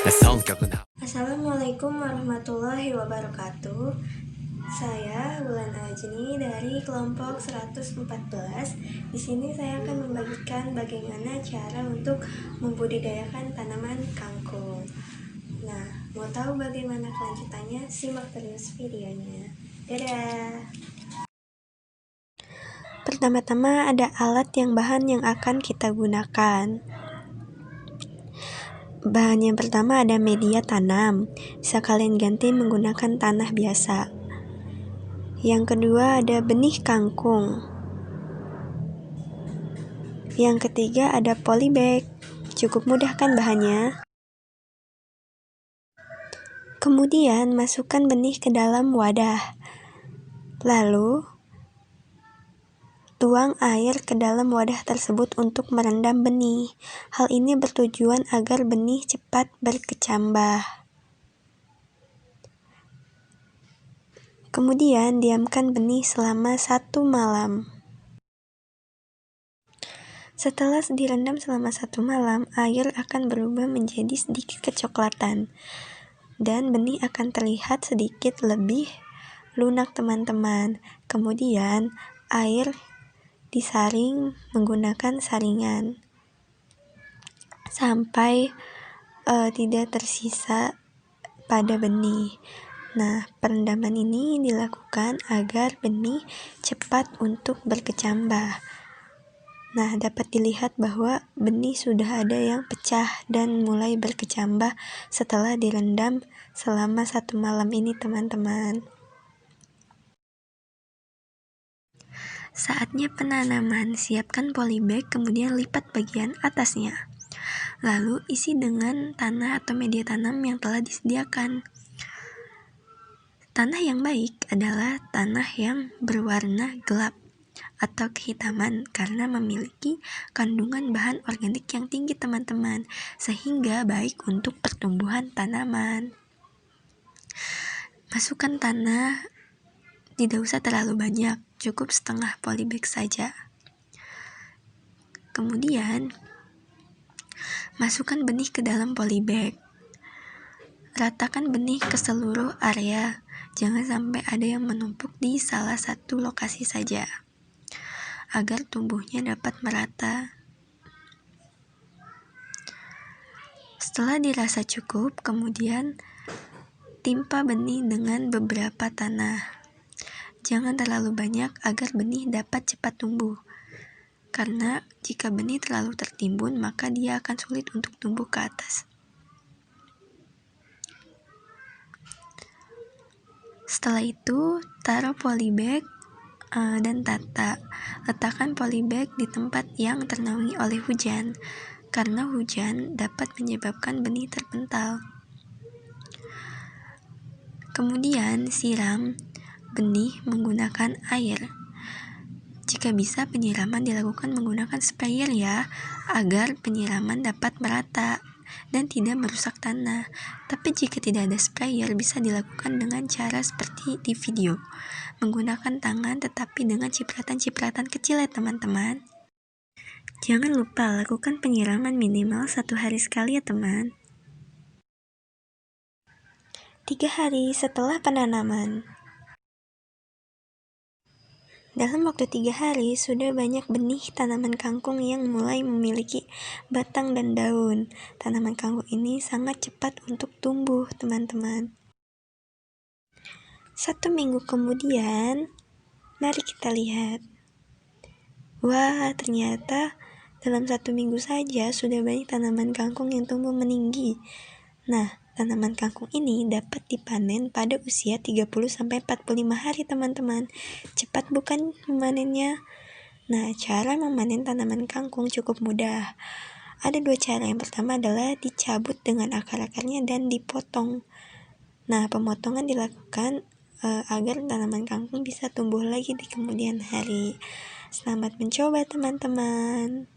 Assalamualaikum warahmatullahi wabarakatuh. Saya Wulan Ajni dari kelompok 114. Di sini saya akan membagikan bagaimana cara untuk membudidayakan tanaman kangkung. Nah, mau tahu bagaimana kelanjutannya? Simak terus videonya. Dadah. Pertama-tama ada alat bahan yang akan kita gunakan. Bahan yang pertama ada media tanam, bisa kalian ganti menggunakan tanah biasa. Yang kedua ada benih kangkung. Yang ketiga ada polybag, cukup mudah kan bahannya? Kemudian masukkan benih ke dalam wadah. Lalu tuang air ke dalam wadah tersebut untuk merendam benih. Hal ini bertujuan agar benih cepat berkecambah. Kemudian diamkan benih selama 1 malam. Setelah direndam selama 1 malam, air akan berubah menjadi sedikit kecoklatan dan benih akan terlihat sedikit lebih lunak, teman-teman. Kemudian air disaring menggunakan saringan sampai tidak tersisa pada benih. Nah, perendaman ini dilakukan agar benih cepat untuk berkecambah. Nah, dapat dilihat bahwa benih sudah ada yang pecah dan mulai berkecambah setelah direndam selama 1 malam ini, teman-teman. Saatnya penanaman, siapkan polybag, kemudian lipat bagian atasnya. Lalu isi dengan tanah atau media tanam yang telah disediakan. Tanah yang baik adalah tanah yang berwarna gelap atau kehitaman karena memiliki kandungan bahan organik yang tinggi, teman-teman, sehingga baik untuk pertumbuhan tanaman. Masukkan tanah, tidak usah terlalu banyak, cukup setengah polybag saja. Kemudian masukkan benih ke dalam polybag. Ratakan benih ke seluruh area, jangan sampai ada yang menumpuk di salah satu lokasi saja, agar tumbuhnya dapat merata. Setelah dirasa cukup, kemudian timpa benih dengan beberapa tanah. Jangan terlalu banyak agar benih dapat cepat tumbuh. Karena jika benih terlalu tertimbun, maka dia akan sulit untuk tumbuh ke atas. Setelah itu, taruh polybag dan tata. Letakkan polybag di tempat yang ternaungi oleh hujan, karena hujan dapat menyebabkan benih terpental. Kemudian siram benih menggunakan air. Jika bisa, penyiraman dilakukan menggunakan sprayer ya, agar penyiraman dapat merata dan tidak merusak tanah. Tapi jika tidak ada sprayer, bisa dilakukan dengan cara seperti di video, menggunakan tangan tetapi dengan cipratan-cipratan kecil ya, teman-teman. Jangan lupa lakukan penyiraman minimal 1 hari sekali ya, teman. 3 hari setelah penanaman. Dalam waktu 3 hari, sudah banyak benih tanaman kangkung yang mulai memiliki batang dan daun. Tanaman kangkung ini sangat cepat untuk tumbuh, teman-teman. 1 minggu kemudian, mari kita lihat. Wah, ternyata dalam 1 minggu saja sudah banyak tanaman kangkung yang tumbuh meninggi. Nah, tanaman kangkung ini dapat dipanen pada usia 30-45 hari, teman-teman. Cepat bukan memanennya? Nah, cara memanen tanaman kangkung cukup mudah. Ada 2 cara. Yang pertama adalah dicabut dengan akar-akarnya dan dipotong. Nah, pemotongan dilakukan agar tanaman kangkung bisa tumbuh lagi di kemudian hari. Selamat mencoba, teman-teman.